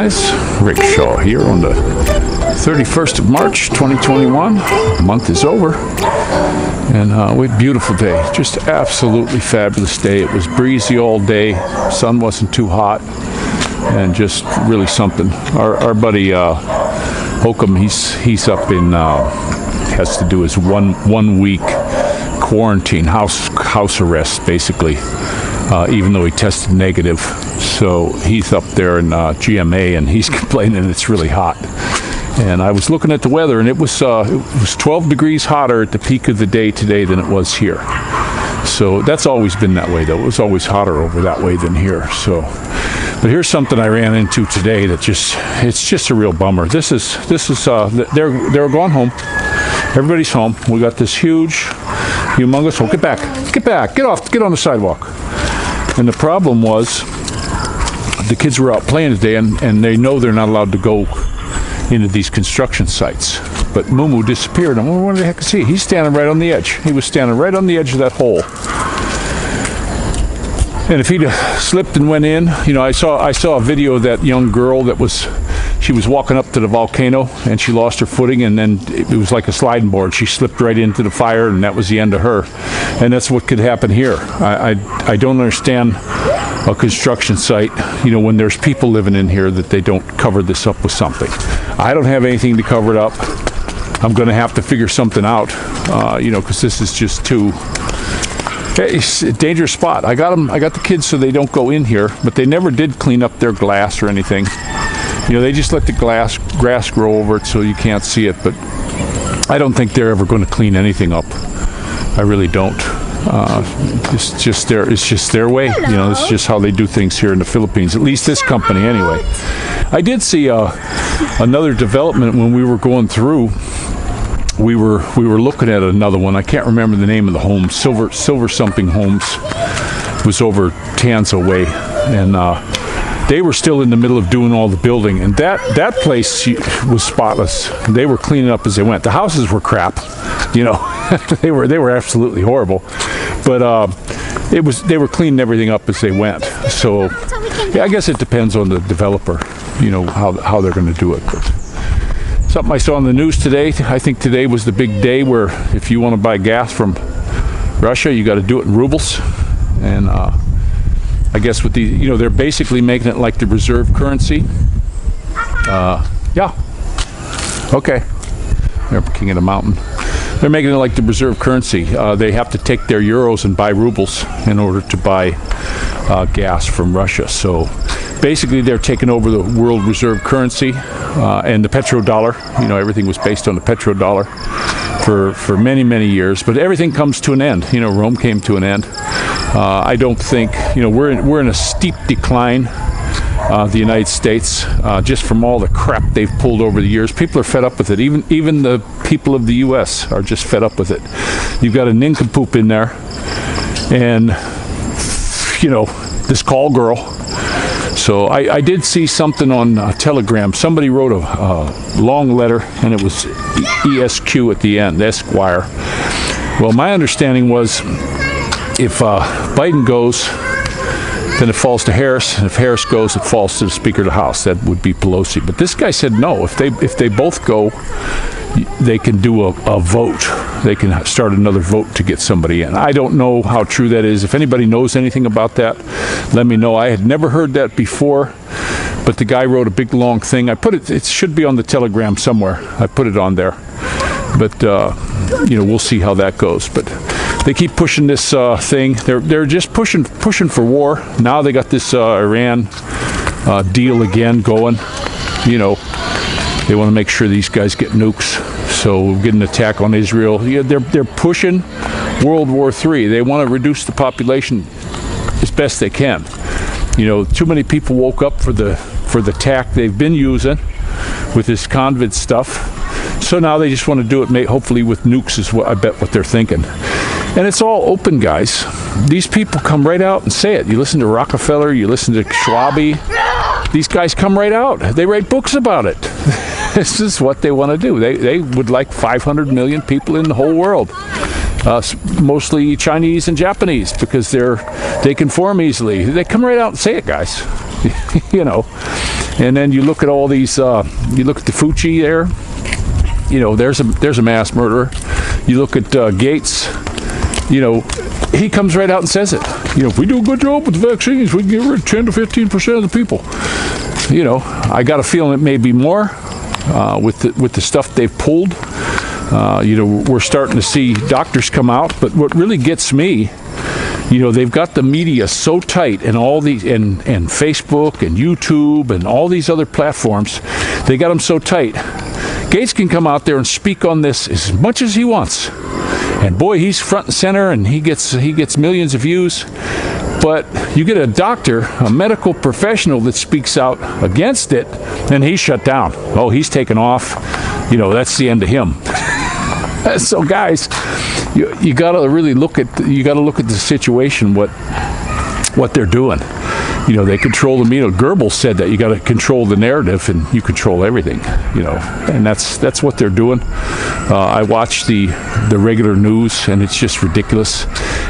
guys, Rick Shaw here on the 31st of March 2021. The month is over, and we had a beautiful day, just absolutely fabulous day. It was breezy all day, sun wasn't too hot, and just really something. Our buddy Hokum, he's up in has to do his one week quarantine, house arrest basically, even though he tested negative. So he's up there in GMA, and he's complaining it's really hot. And I was looking at the weather, and it was 12 degrees hotter at the peak of the day today than it was here. So that's always been that way, though. It was always hotter over that way than here. So, but here's something I ran into today that it's just a real bummer. This is they're gone home. Everybody's home. We got this humongous. Oh, get back, get on the sidewalk. And the problem was, the kids were out playing today, and they know they're not allowed to go into these construction sites. But Mumu disappeared. I wonder where the heck is he? He's standing right on the edge. He was standing right on the edge of that hole. And if he'd slipped and went in, I saw a video of that young girl she was walking up to the volcano, and she lost her footing, and then it was like a sliding board. She slipped right into the fire, and that was the end of her. And that's what could happen here. I don't understand a construction site, when there's people living in here, that they don't cover this up with something. I don't have anything to cover it up. I'm going to have to figure something out, because this is just it's a dangerous spot. I got the kids so they don't go in here, but they never did clean up their glass or anything. They just let the grass grow over it so you can't see it, but I don't think they're ever going to clean anything up. I really don't. It's just their way. This is just how they do things here in the Philippines, at least this company anyway. I did see another development when we were going through. We were looking at another one. I can't remember the name of the home. Silver something homes. It was over Tanza way, and they were still in the middle of doing all the building, and that place was spotless. They were cleaning up as they went. The houses were crap, they were absolutely horrible, but they were cleaning everything up as they went. So yeah, I guess it depends on the developer, how they're going to do it. But something I saw on the news today. I think today was the big day where if you want to buy gas from Russia, you got to do it in rubles, and I guess with they're basically making it like the reserve currency. Yeah. Okay. They're king of the mountain. They're making it like the reserve currency. They have to take their euros and buy rubles in order to buy gas from Russia. So basically, they're taking over the world reserve currency and the petrodollar. Everything was based on the petrodollar for many, many years. But everything comes to an end. Rome came to an end. I don't think, we're in a steep decline, the United States, just from all the crap they've pulled over the years. People are fed up with it. Even the people of the U.S. are just fed up with it. You've got a nincompoop in there, and, this call girl. So I did see something on Telegram. Somebody wrote a long letter, and it was ESQ at the end, Esquire. Well, my understanding was, if Biden goes, then it falls to Harris, and if Harris goes, it falls to the Speaker of the House. That would be Pelosi. But this guy said no. If they both go, they can do a vote. They can start another vote to get somebody in. I don't know how true that is. If anybody knows anything about that, let me know. I had never heard that before, but the guy wrote a big long thing. I put it should be on the Telegram somewhere. I put it on there. But we'll see how that goes. But they keep pushing this thing. They're just pushing for war. Now they got this Iran deal again going. They want to make sure these guys get nukes. So we'll get an attack on Israel. Yeah, they're pushing World War III. They want to reduce the population as best they can. Too many people woke up for the tack they've been using with this convent stuff. So now they just want to do it, hopefully with nukes is what they're thinking. And it's all open, guys. These people come right out and say it. You listen to Rockefeller, you listen to Schwabe. These guys come right out. They write books about it. This is what they want to do. They would like 500 million people in the whole world. Mostly Chinese and Japanese, because they conform easily. They come right out and say it, guys. And then you look at all these, you look at the Fauci there, you know, there's a mass murderer. You look at Gates, you know, he comes right out and says it. You know, if we do a good job with the vaccines, we can get rid of 10 to 15% of the people. You know, I got a feeling it may be more with the stuff they've pulled. You know, we're starting to see doctors come out, but what really gets me, you know, they've got the media so tight, and all these, and Facebook and YouTube and all these other platforms, they got them so tight. Gates can come out there and speak on this as much as he wants, and boy, he's front and center, and he gets millions of views. But you get a doctor, a medical professional that speaks out against it, and he's shut down. Oh, he's taken off. You know, that's the end of him. So, guys, you got to really look at the situation, what they're doing. You know, they control the media. Goebbels said that you got to control the narrative, and you control everything. You know, and that's what they're doing. I watch the regular news, and it's just ridiculous.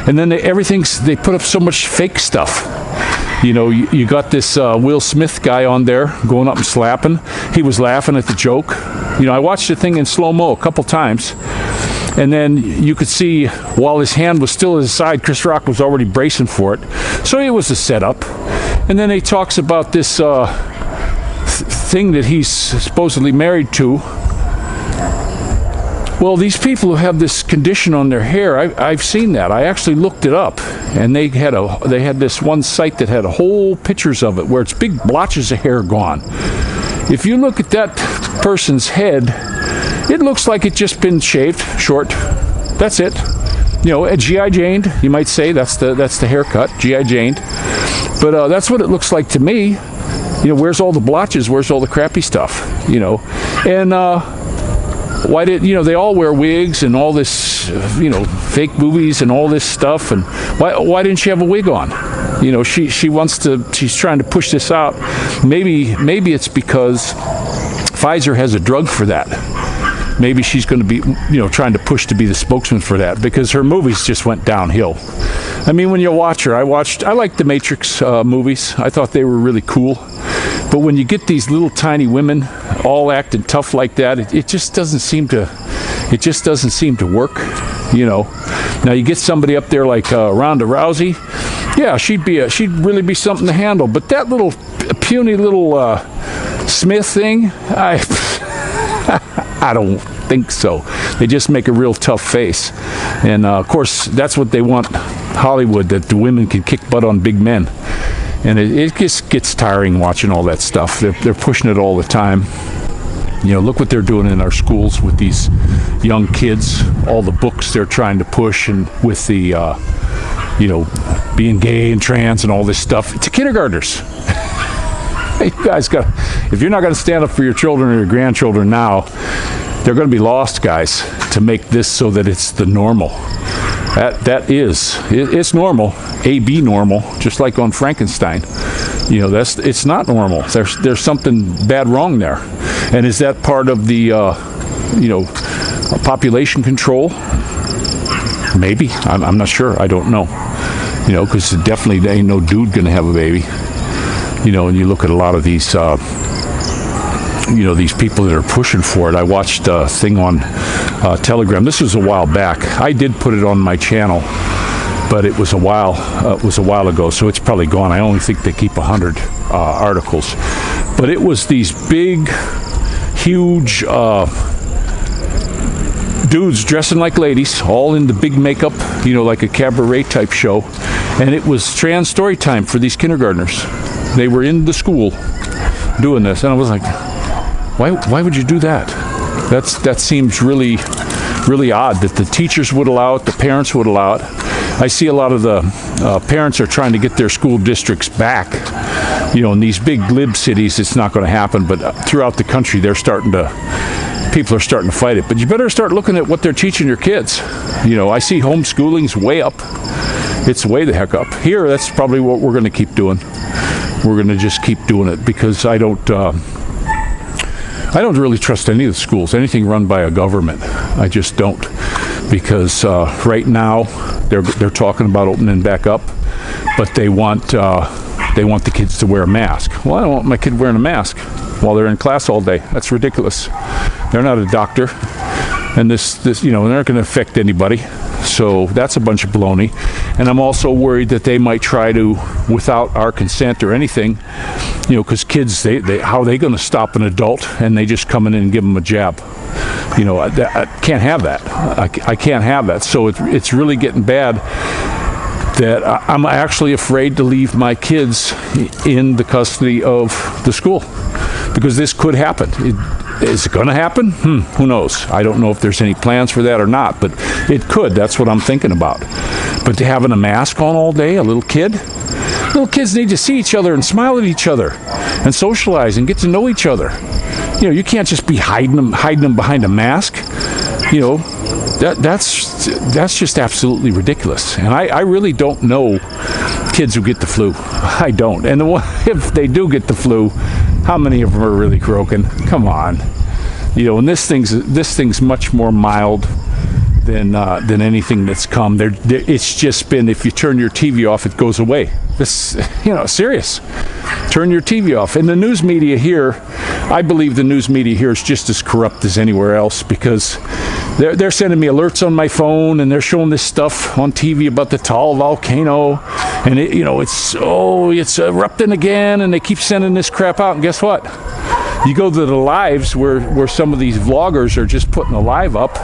And then they put up so much fake stuff. You know, you got this Will Smith guy on there going up and slapping. He was laughing at the joke. You know, I watched the thing in slow-mo a couple times, and then you could see while his hand was still at his side, Chris Rock was already bracing for it. So it was a setup. And then he talks about this thing that he's supposedly married to. Well, these people who have this condition on their hair, I've seen that. I actually looked it up, and they had this one site that had whole pictures of it where it's big blotches of hair gone. If you look at that person's head, it looks like it's just been shaved short. That's it. You know, a G.I. Janed, you might say. That's the haircut, G.I. Janed. But that's what it looks like to me. You know, where's all the blotches? Where's all the crappy stuff? You know, and why did, you know, they all wear wigs and all this, you know, fake movies and all this stuff, and why didn't she have a wig on? You know, she's trying to push this out. Maybe it's because Pfizer has a drug for that. Maybe she's going to be, you know, trying to push to be the spokesman for that, because her movies just went downhill. I mean, when you watch her, I like the Matrix movies. I thought they were really cool. But when you get these little tiny women all acting tough like that, it just doesn't seem to work, you know. Now you get somebody up there like Ronda Rousey, yeah, she'd really be something to handle. But that little puny little Smith thing, I don't think so. They just make a real tough face, and of course that's what they want, Hollywood, that the women can kick butt on big men. And it just gets tiring watching all that stuff. They're pushing it all the time. You know, look what they're doing in our schools with these young kids, all the books they're trying to push, and with the, you know, being gay and trans and all this stuff to kindergartners. You guys if you're not going to stand up for your children or your grandchildren now, they're going to be lost, guys, to make this so that it's the normal. It's normal, A-B normal, just like on Frankenstein. You know, it's not normal. There's something bad wrong there. And is that part of the, you know, population control? Maybe. I'm not sure. I don't know. You know, because definitely there ain't no dude going to have a baby. You know, and you look at a lot of these, you know, these people that are pushing for it. I watched a thing on Telegram. This was a while back. I did put it on my channel, but it was a while ago, so it's probably gone. I only think they keep 100 articles. But it was these big, huge dudes dressing like ladies, all in the big makeup, you know, like a cabaret type show. And it was trans story time for these kindergartners. They were in the school doing this, and I was like, why would you do that? That seems really, really odd that the teachers would allow it, the parents would allow it. I see a lot of the parents are trying to get their school districts back. You know, in these big lib cities, it's not going to happen, but throughout the country, people are starting to fight it. But you better start looking at what they're teaching your kids. You know, I see homeschooling's way up. It's way the heck up. Here, that's probably what we're going to keep doing. We're going to just keep doing it, because I don't really trust any of the schools, anything run by a government. I just don't, because right now they're talking about opening back up, but they want they want the kids to wear a mask. Well, I don't want my kid wearing a mask while they're in class all day. That's ridiculous. They're not a doctor, and this they're not going to affect anybody. So that's a bunch of baloney. And I'm also worried that they might try to, without our consent or anything, because kids, how are they going to stop an adult and they just come in and give them a jab? I can't have that. I can't have that. So it's really getting bad that I'm actually afraid to leave my kids in the custody of the school, because this could happen. Is it going to happen? Who knows? I don't know if there's any plans for that or not, but it could. That's what I'm thinking about. But having a mask on all day, little kids need to see each other and smile at each other and socialize and get to know each other. You can't just be hiding them behind a mask. That's just absolutely ridiculous. And I really don't know kids who get the flu. I don't. And if they do get the flu, how many of them are really croaking? Come on. And this thing's much more mild than anything that's come. It's just been, if you turn your TV off, it goes away. This, serious. Turn your TV off. And the news media here, I believe the news media here is just as corrupt as anywhere else, because they're sending me alerts on my phone, and they're showing this stuff on TV about the Taal volcano, and it's erupting again, and they keep sending this crap out. And guess what? You go to the lives where some of these vloggers are just putting a live up,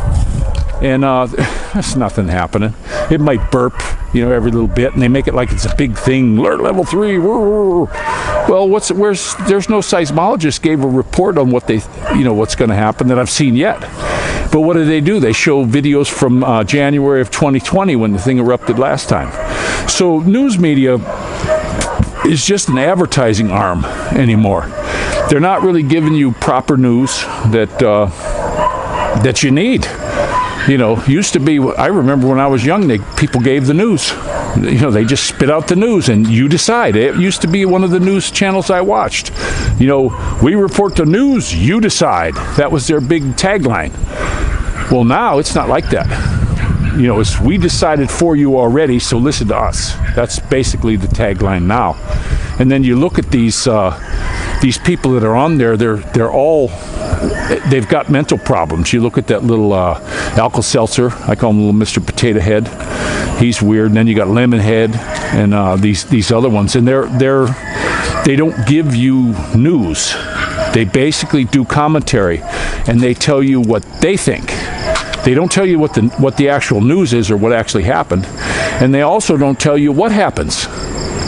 and there's nothing happening. It might burp, every little bit, and they make it like it's a big thing. Alert level 3. Well, there's no seismologist gave a report on what what's going to happen that I've seen yet. But what do? They show videos from January of 2020 when the thing erupted last time. So news media is just an advertising arm anymore. They're not really giving you proper news that you need. Used to be, I remember when I was young, people gave the news. They just spit out the news and you decide. It used to be one of the news channels I watched. We report the news, you decide. That was their big tagline. Well, now it's not like that. It's we decided for you already, so listen to us. That's basically the tagline now. And then you look at these people that are on there, they've got mental problems. You look at that little Alka-Seltzer, I call him little Mr. Potato Head. He's weird. And then you got Lemon Head and these other ones, and they don't give you news. They basically do commentary, and they tell you what they think. They don't tell you what the actual news is or what actually happened, and they also don't tell you what happens.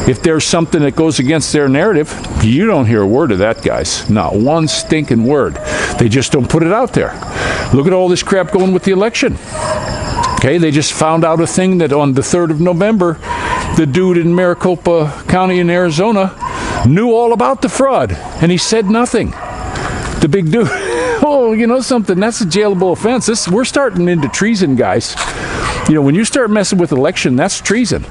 If there's something that goes against their narrative, you don't hear a word of that, guys. Not one stinking word. They just don't put it out there. Look at all this crap going with the election. Okay, they just found out a thing that on the 3rd of November, the dude in Maricopa County in Arizona knew all about the fraud, and he said nothing. The big dude. Oh, something, that's a jailable offense. We're starting into treason, guys. When you start messing with election, that's treason.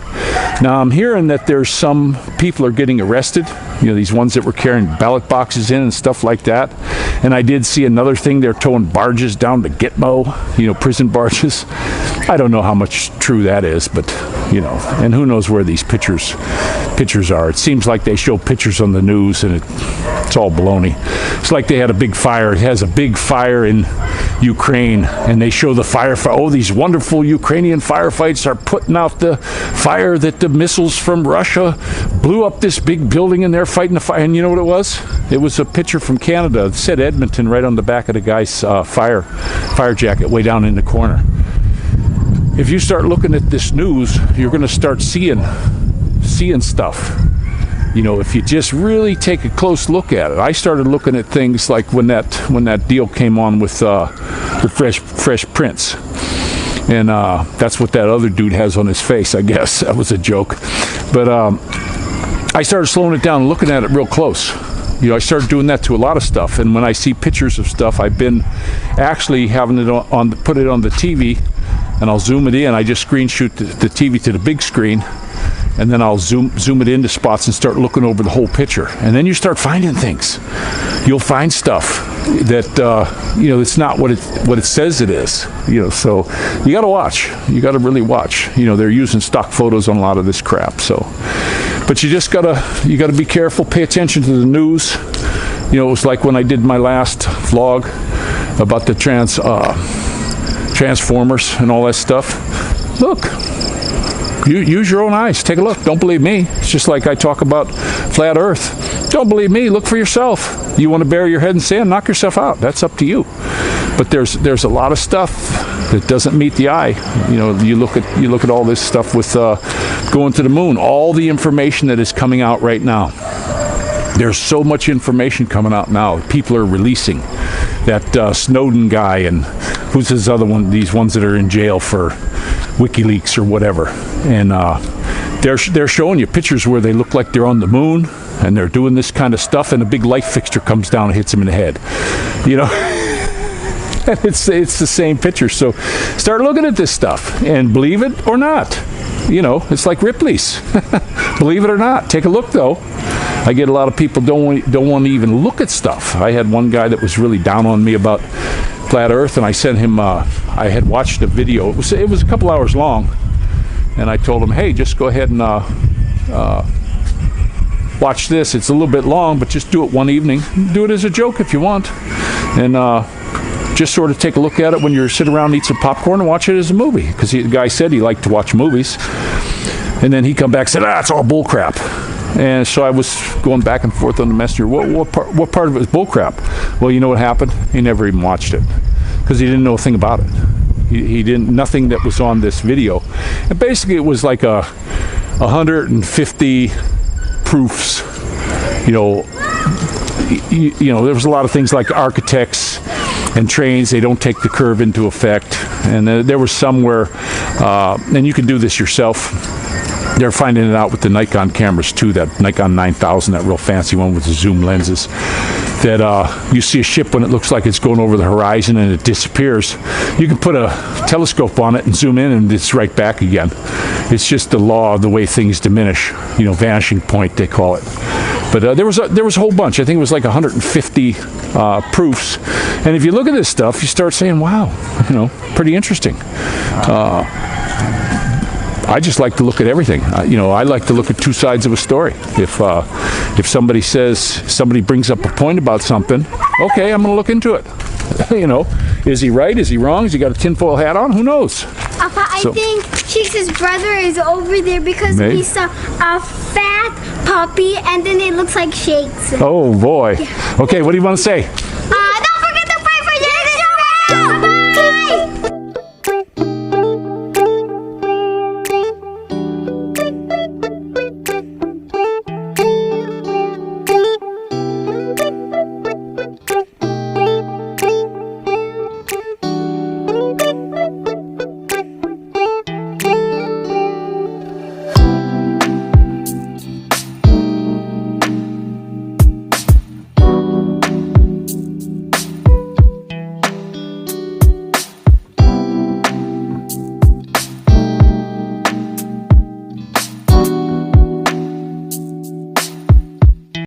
Now, I'm hearing that there's some people are getting arrested, these ones that were carrying ballot boxes in and stuff like that. And I did see another thing, they're towing barges down to Gitmo, prison barges. I don't know how much true that is, but, and who knows where these pictures are. It seems like they show pictures on the news, and it's all baloney. It's like they had a big fire. It has a big fire in Ukraine, and they show the fire. Oh, these wonderful Ukrainian firefights are putting out the fire that the missiles from Russia blew up this big building, and they're fighting the fire. And you know what it was? It was a picture from Canada. It said Edmonton right on the back of the guy's fire jacket way down in the corner. If you start looking at this news, you're going to start seeing stuff. If you just really take a close look at it. I started looking at things like when that deal came on with Fresh Prince, and that's what that other dude has on his face. I guess that was a joke, but I started slowing it down and looking at it real close. I started doing that to a lot of stuff, and when I see pictures of stuff, I've been actually having it put it on the TV, and I'll zoom it in. I just screenshot the TV to the big screen, and then I'll zoom it into spots and start looking over the whole picture. And then you start finding things. You'll find stuff that it's not what it says it is. So you got to watch. You got to really watch. They're using stock photos on a lot of this crap. So But you just gotta be careful, pay attention to the news. You know, it was like when I did my last vlog about the Transformers and all that stuff. Look, use your own eyes. Take a look. Don't believe me. It's just like I talk about flat Earth. Don't believe me. Look for yourself. You want to bury your head in sand? Knock yourself out. That's up to you. But there's a lot of stuff that doesn't meet the eye. You know, you look at all this stuff with going to the moon. All the information that is coming out right now. There's so much information coming out now. People are releasing that Snowden guy and who's his other one? These ones that are in jail for WikiLeaks or whatever. And they're showing you pictures where they look like they're on the moon and they're doing this kind of stuff, and a big light fixture comes down and hits them in the head. You know. And it's the same picture. So start looking at this stuff and believe it or not. You know, it's like Ripley's. Believe it or not. Take a look though. I get a lot of people don't want to even look at stuff. I had one guy that was really down on me about flat Earth, and I sent him. I had watched a video. It was a couple hours long, and I told him, "Hey, just go ahead and watch this. It's a little bit long, but just do it one evening. Do it as a joke if you want, and just sort of take a look at it when you're sitting around and eat some popcorn and watch it as a movie." Because the guy said he liked to watch movies, and then he come back and said, "It's all bull crap." And so I was going back and forth on the messenger. What part of it was bullcrap? Well, you know what happened? He never even watched it because he didn't know a thing about it. He didn't, nothing that was on this video. And basically, it was like 150 proofs. You know, there was a lot of things like architects and trains. They don't take the curve into effect. And there was some where, and you can do this yourself. They're finding it out with the Nikon cameras too, that Nikon 9000, that real fancy one with the zoom lenses, that you see a ship when it looks like it's going over the horizon and it disappears. You can put a telescope on it and zoom in and it's right back again. It's just the law of the way things diminish, you know, vanishing point they call it. But there was a whole bunch. I think it was like 150 proofs. And if you look at this stuff, you start saying, wow, you know, pretty interesting. I just like to look at everything. You know, I like to look at two sides of a story. If somebody brings up a point about something, okay, I'm going to look into it. You know, is he right? Is he wrong? Has he got a tinfoil hat on? Who knows? Papa, I think Cheeks' brother is over there because we saw a fat puppy and then it looks like Shakes. Oh boy. Okay, what do you want to say?